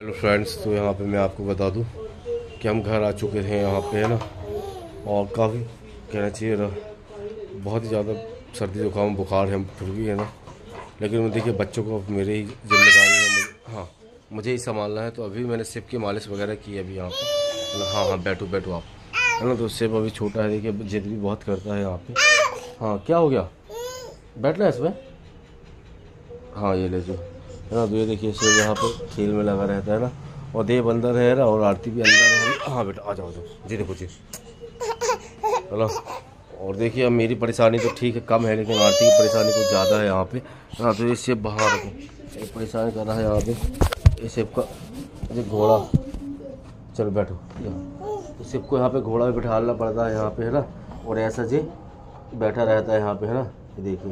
Hello friends, तो यहाँ पे मैं आपको बता दूँ कि हम घर आ चुके थे यहाँ पे, है ना। और काफ़ी कहना चाहिए ना, बहुत ही ज़्यादा सर्दी जुकाम बुखार है फिर भी, है ना। लेकिन देखिए बच्चों को अब मेरी ही जिम्मेदारी है, हाँ मुझे ही संभालना है। तो अभी मैंने सिप की मालिश वगैरह की अभी यहाँ पे। हाँ हाँ, बैठो बैठो आप, है ना। तो सिप अभी छोटा है, देखिए जिद भी बहुत करता है यहाँ पे। हाँ क्या हो गया, बैठना है इसमें। हाँ ये ले जो, है ना। तो ये देखिए सिर्फ यहाँ पे खेल में लगा रहता है ना। और देव अंदर है ना, और आरती भी अंदर है। हाँ बेटा आ जाओ जाओ, जी देखो जी, है ना। और देखिए अब मेरी परेशानी तो ठीक है, कम है, लेकिन आरती की परेशानी कुछ ज़्यादा है यहाँ पे। हाँ तो ये सिर्फ बाहर रखो, ये परेशान कर रहा है यहाँ पे। ये सिर्फ का ये घोड़ा, चलो बैठो यहाँ। सिर्फ को यहाँ पे घोड़ा भी बिठाना पड़ता है यहाँ पे, है ना। और ऐसा जी बैठा रहता है यहाँ पे, है ना। ये देखिए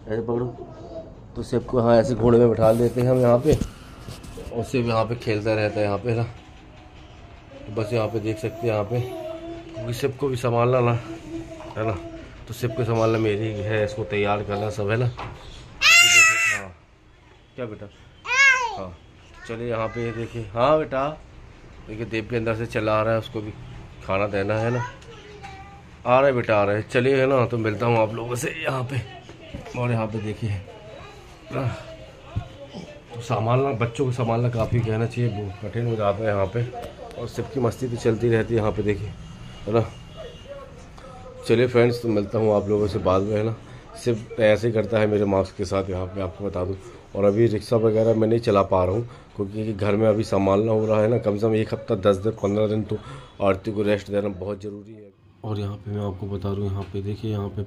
ऐसे पकड़ो, तो सबको हाँ ऐसे घोड़े में बैठा देते हैं हम यहाँ पे। और सिर्फ यहाँ पे खेलता रहता है यहाँ पे, है ना। तो बस यहाँ पे देख सकते हैं यहाँ पे, क्योंकि सबको भी संभालना ना, है ना। तो सबको संभालना मेरी है, इसको तैयार करना सब, है ना। हाँ क्या बेटा, हाँ चलिए यहाँ पे देखिए। हाँ बेटा देखिए देव के अंदर से चला आ रहा है, उसको भी खाना देना है ना। आ रहा है बेटा आ रहा है, चलिए, है ना। तो मिलता हूँ आप लोगों से यहाँ पे। और यहाँ पे देखिए तो संभालना, बच्चों को संभालना काफ़ी कहना चाहिए वो कठिन हो जाता है यहाँ पे। और सबकी मस्ती तो चलती रहती है यहाँ पे, देखिए, है ना। चलिए फ्रेंड्स, तो मिलता हूँ आप लोगों से बाद में, है ना। सिर्फ ऐसे ही करता है मेरे मार्क्स के साथ यहाँ पे, आपको बता दूँ। और अभी रिक्शा वगैरह मैं नहीं चला पा रहा हूँ, क्योंकि घर में अभी संभालना हो रहा है ना। कम से कम एक हफ्ता 10 दिन 15 दिन तो आरती को रेस्ट देना बहुत ज़रूरी है। और यहाँ पे मैं आपको बता दूँ, यहाँ पे देखिए, यहाँ पे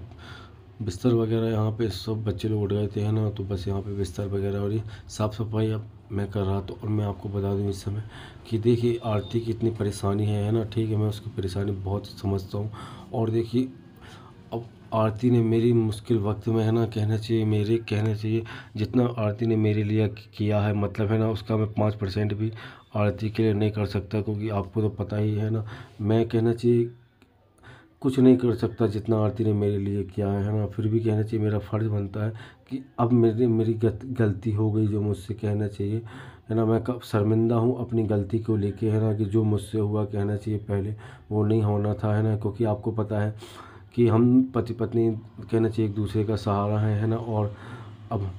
बिस्तर वगैरह यहाँ पे सब बच्चे लोग उठ गए थे, है ना। तो बस यहाँ पे बिस्तर वगैरह और ये साफ़ सफाई अब मैं कर रहा था। और मैं आपको बता दूँ इस समय कि देखिए आरती की इतनी परेशानी है ना। ठीक है, मैं उसकी परेशानी बहुत समझता हूँ। और देखिए अब आरती ने मेरी मुश्किल वक्त में, है ना, कहना चाहिए मेरे कहना चाहिए जितना आरती ने मेरे लिए किया है, मतलब, है ना, उसका मैं 5% भी आरती के लिए नहीं कर सकता, क्योंकि आपको तो पता ही है ना। मैं कहना चाहिए कुछ नहीं कर सकता जितना आरती ने मेरे लिए किया है ना। फिर भी कहना चाहिए मेरा फ़र्ज़ बनता है कि अब मेरी गलती हो गई जो मुझसे, कहना चाहिए, है ना। मैं कब शर्मिंदा हूँ अपनी गलती को लेके, है ना, कि जो मुझसे हुआ, कहना चाहिए पहले वो नहीं होना था, है ना। क्योंकि आपको पता है कि हम पति पत्नी, कहना चाहिए, एक दूसरे का सहारा है ना। अब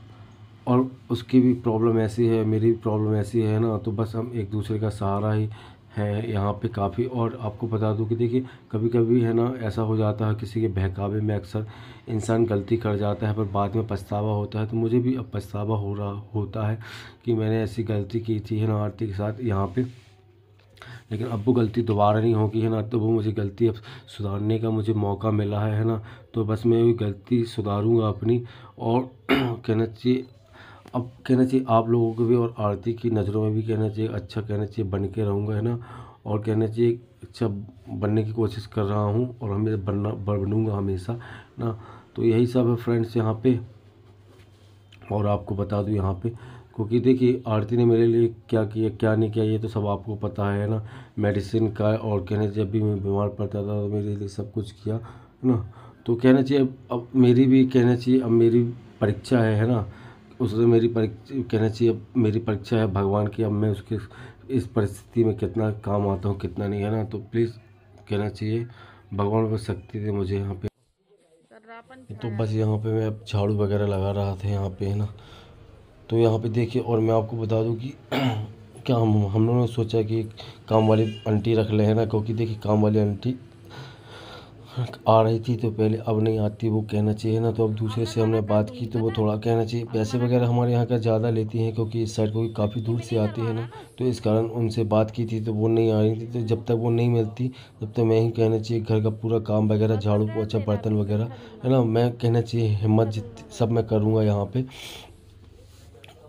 और उसकी भी प्रॉब्लम ऐसी है, मेरी भी प्रॉब्लम ऐसी है ना। तो बस हम एक दूसरे का सहारा ही है यहाँ पे काफ़ी। और आपको बता दूँ कि देखिए कभी कभी, है ना, ऐसा हो जाता है किसी के बहकावे में अक्सर इंसान गलती कर जाता है, पर बाद में पछतावा होता है। तो मुझे भी अब पछतावा होता है कि मैंने ऐसी गलती की थी, है ना, आरती के साथ यहाँ पे। लेकिन अब वो गलती दोबारा नहीं होगी, है ना। तो वो मुझे गलती अब सुधारने का मुझे मौका मिला है ना। तो बस मैं वही गलती सुधारूँगा अपनी। और कहना चाहिए अब, कहना चाहिए आप लोगों को भी और आरती की नज़रों में भी, कहना चाहिए अच्छा, कहना चाहिए बन के रहूँगा, है ना। और कहना चाहिए अच्छा बनने की कोशिश कर रहा हूँ, और हमें बनूँगा हमेशा ना। तो यही सब है फ्रेंड्स यहाँ पे। और आपको बता दूँ यहाँ पे, क्योंकि देखिए आरती ने मेरे लिए क्या किया क्या नहीं किया ये तो सब आपको पता है ना। मेडिसिन का, और कहने जब भी मैं बीमार पड़ता था तो मेरे लिए सब कुछ किया, है ना। तो कहना चाहिए अब मेरी भी, कहना चाहिए अब मेरी परीक्षा है ना। उससे मेरी परीक्षा, कहना चाहिए अब मेरी परीक्षा है भगवान की। अब मैं उसके इस परिस्थिति में कितना काम आता हूँ कितना नहीं, है ना। तो प्लीज़ कहना चाहिए भगवान को शक्ति दे मुझे यहाँ पे। तो बस यहाँ पे मैं अब झाड़ू वगैरह लगा रहा था यहाँ पे, है ना। तो यहाँ पे देखिए, और मैं आपको बता दूँ कि क्या हम लोगों ने सोचा कि काम वाली आंटी रख ले, है ना। क्योंकि देखिए काम वाली आंटी आ रही थी तो पहले, अब नहीं आती वो, कहना चाहिए ना। तो अब दूसरे से हमने बात की तो वो थोड़ा, कहना चाहिए, पैसे वगैरह हमारे यहाँ का ज़्यादा लेती हैं, क्योंकि इस साइड को काफ़ी दूर से आती है ना। तो इस कारण उनसे बात की थी तो वो नहीं आ रही थी। तो जब तक वो नहीं मिलती तब तक मैं ही, कहना चाहिए, घर का पूरा काम वगैरह, झाड़ू पोछा बर्तन वगैरह, है ना, मैं, कहना चाहिए, हिम्मत जित सब मैं करूँगा यहाँ पे।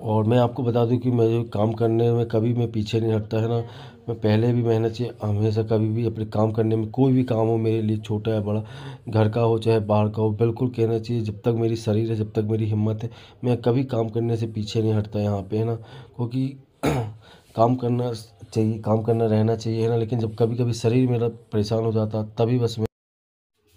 और मैं आपको बता दूं कि मुझे काम करने में कभी मैं पीछे नहीं हटता, है ना। मैं पहले भी, मेहनत से हमेशा कभी भी अपने काम करने में, कोई भी काम हो मेरे लिए, छोटा या बड़ा, घर का हो चाहे बाहर का हो, बिल्कुल, कहना चाहिए, जब तक मेरी शरीर है, जब तक मेरी हिम्मत है, मैं कभी काम करने से पीछे नहीं हटता यहाँ पे, है ना। क्योंकि काम करना चाहिए, काम करना रहना चाहिए, है ना। लेकिन जब कभी कभी शरीर मेरा परेशान हो जाता तभी बस मैं।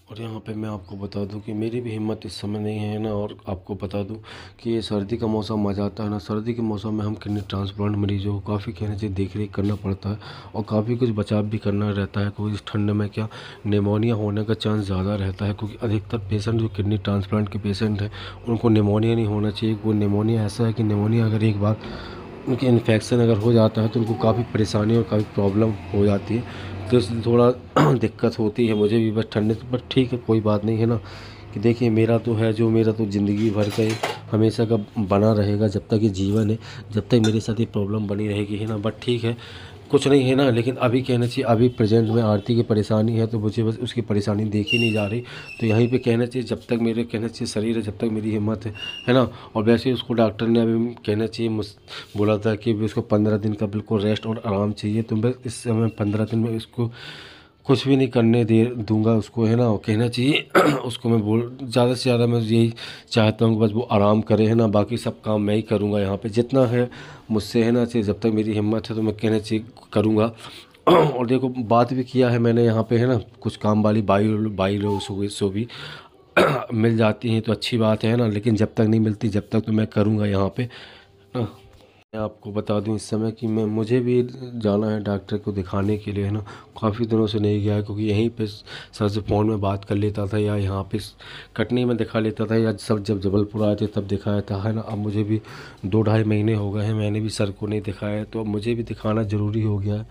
और यहाँ पे पे मैं आपको बता दूं कि मेरी भी हिम्मत इस समय नहीं है ना। और आपको बता दूं कि ये सर्दी का मौसम आ जाता है ना, सर्दी के मौसम में हम किडनी ट्रांसप्लांट मरीजों को काफ़ी कहना चाहिए देख रेख करना पड़ता है और काफ़ी कुछ बचाव भी करना रहता है, क्योंकि इस ठंड में क्या निमोनिया होने का चांस ज़्यादा रहता है। क्योंकि अधिकतर पेशेंट जो किडनी ट्रांसप्लांट के पेशेंट हैं उनको निमोनिया नहीं होना चाहिए। वो निमोनिया ऐसा है कि निमोनिया अगर एक बार उनके इन्फेक्शन अगर हो जाता है तो उनको काफ़ी परेशानी और काफ़ी प्रॉब्लम हो जाती है। तो इसलिए थोड़ा दिक्कत होती है मुझे भी बस ठंडे से, बट ठीक है कोई बात नहीं है ना। कि देखिए मेरा तो है जो, मेरा तो ज़िंदगी भर का हमेशा का बना रहेगा जब तक ये जीवन है, जब तक मेरे साथ ये प्रॉब्लम बनी रहेगी है ना। बट ठीक है कुछ नहीं है ना। लेकिन अभी कहना चाहिए अभी प्रेजेंट में आरती की परेशानी है तो मुझे बस उसकी परेशानी देखी नहीं जा रही। तो यहीं पे कहना चाहिए जब तक मेरे कहना चाहिए शरीर है, जब तक मेरी हिम्मत है ना। और वैसे ही उसको डॉक्टर ने अभी कहना चाहिए बोला था कि भी उसको 15 दिन का बिल्कुल रेस्ट और आराम चाहिए। तो बस इस समय 15 दिन में इसको कुछ भी नहीं करने दे दूंगा उसको है ना। और कहना चाहिए उसको मैं ज़्यादा से ज़्यादा मैं यही चाहता हूँ कि बस वो आराम करे है ना। बाकी सब काम मैं ही करूँगा यहाँ पे जितना है मुझसे है ना चाहिए, जब तक मेरी हिम्मत है तो मैं कहना चाहिए करूँगा। और देखो बात भी किया है मैंने यहाँ पे है ना, कुछ काम वाली बाई लोग सो भी मिल जाती हैं तो अच्छी बात है ना। लेकिन जब तक नहीं मिलती जब तक तो मैं करूँगा यहाँ पे ना। मैं आपको बता दूं इस समय कि मुझे भी जाना है डॉक्टर को दिखाने के लिए है ना। काफ़ी दिनों से नहीं गया है क्योंकि यहीं पे सर से फ़ोन में बात कर लेता था या यहाँ पे कटनी में दिखा लेता था या सब जब जबलपुर आए थे तब दिखाया था है ना। अब मुझे भी 2-2.5 महीने हो गए हैं मैंने भी सर को नहीं दिखाया, तो अब मुझे भी दिखाना ज़रूरी हो गया है।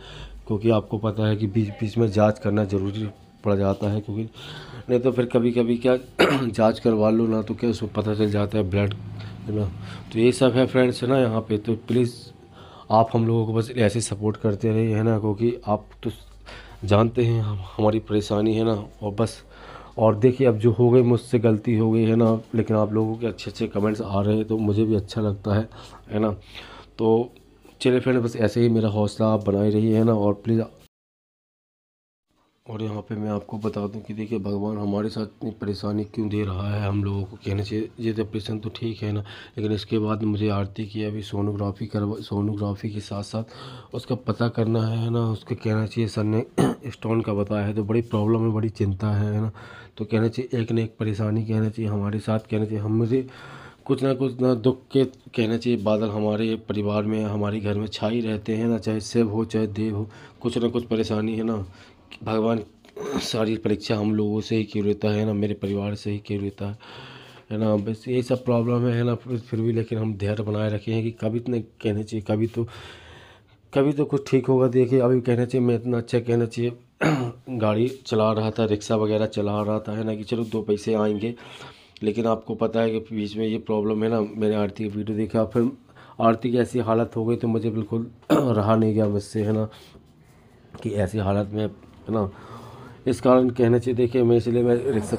क्योंकि आपको पता है कि बीच बीच में जाँच करना ज़रूरी पड़ जाता है, क्योंकि नहीं तो फिर कभी कभी क्या जांच करवा लो ना तो क्या उसमें पता चल जाता है ब्लड है ना। तो ये सब है फ्रेंड्स है ना यहाँ पे। तो प्लीज़ आप हम लोगों को बस ऐसे सपोर्ट करते रहिए है ना, क्योंकि आप तो जानते हैं हमारी परेशानी है ना। और बस और देखिए अब जो हो गई मुझसे गलती हो गई है ना, लेकिन आप लोगों के अच्छे अच्छे कमेंट्स आ रहे हैं तो मुझे भी अच्छा लगता है ना। तो चलिए फ्रेंड बस ऐसे ही मेरा हौसला आप बनाए रहिए है ना। और प्लीज़ और यहाँ पे मैं आपको बता दूं कि देखिए भगवान हमारे साथ इतनी परेशानी क्यों दे रहा है हम लोगों को। कहना चाहिए ये डिप्रेशन तो ठीक है ना, लेकिन इसके बाद मुझे आरती की अभी सोनोग्राफी के साथ साथ उसका पता करना है ना। उसके कहना चाहिए सर ने स्टोन का बताया है तो बड़ी प्रॉब्लम है, बड़ी चिंता है ना। तो कहना चाहिए एक न एक परेशानी कहना चाहिए हमारे साथ, कहना चाहिए हम मुझे कुछ ना दुख के कहना चाहिए बादल हमारे परिवार में हमारे घर में छाई रहते हैं ना। चाहे शिव हो चाहे देव हो, कुछ ना कुछ परेशानी है ना। भगवान सारी परीक्षा हम लोगों से ही क्यों लेता है ना, मेरे परिवार से ही क्यों लेता है ना। बस यही सब प्रॉब्लम है ना। फिर भी लेकिन हम धैर्य बनाए रखे हैं कि कभी तो नहीं कहना चाहिए कभी तो कुछ ठीक होगा। देखिए अभी कहना चाहिए मैं इतना अच्छा कहना चाहिए गाड़ी चला रहा था, रिक्शा वगैरह चला रहा था है ना कि चलो 2 पैसे आएंगे। लेकिन आपको पता है कि बीच में ये प्रॉब्लम है ना, मैंने आरती की वीडियो देखा फिर आरती की ऐसी हालत हो गई तो मुझे बिल्कुल रहा नहीं गया मुझसे है ना कि ऐसी हालत में है ना। इस कारण कहना चाहिए देखिए मैं इसलिए मैं रिक्शा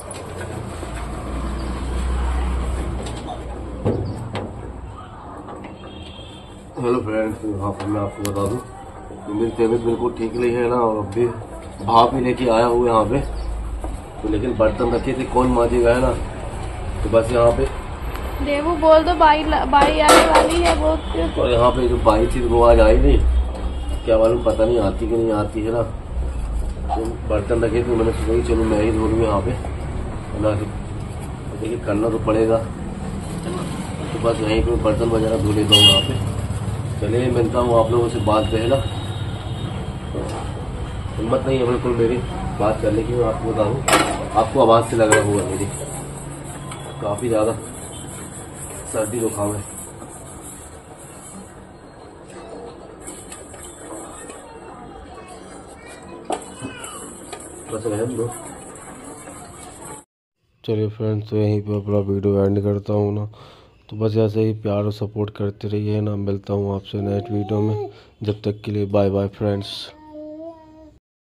हेलो फ्रेंड्स, यहाँ पर मैं आपको बता दूँ कि मेरी तबीयत बिल्कुल ठीक नहीं है ना। और अभी भाप ही लेके आया हूँ यहाँ पे तो, लेकिन बर्तन रखे थे कौन मांजेगा है ना। तो बस यहाँ पे देवू बोल दो बाई आने वाली है वो। और यहाँ पे जो बाई थी वो आज आई नहीं, क्या मालूम पता नहीं आती कि नहीं आती है ना। तो बर्तन रखे थे मैंने सोचा कि चलो मैं ही धो लूँ यहाँ पे है ना। देखिए करना तो पड़ेगा तो बस यहीं पे बर्तन वगैरह धो लेता हूँ यहाँ पे। चलिए मिलता हूँ आप लोगों से बात पे है ना। हिम्मत नहीं है बिल्कुल मेरी बात करने की। मैं आपको बता दूँ आपको आवाज़ से लग रहा होगा मेरी काफ़ी ज़्यादा सर्दी जुकाम है। बस रहने दो। चलिए फ्रेंड्स तो यहीं पे अपना वीडियो एंड करता हूँ ना। तो बस ऐसे ही प्यार और सपोर्ट करते रहिए ना। मिलता हूँ आपसे नेक्स्ट वीडियो में, जब तक के लिए बाय बाय फ्रेंड्स।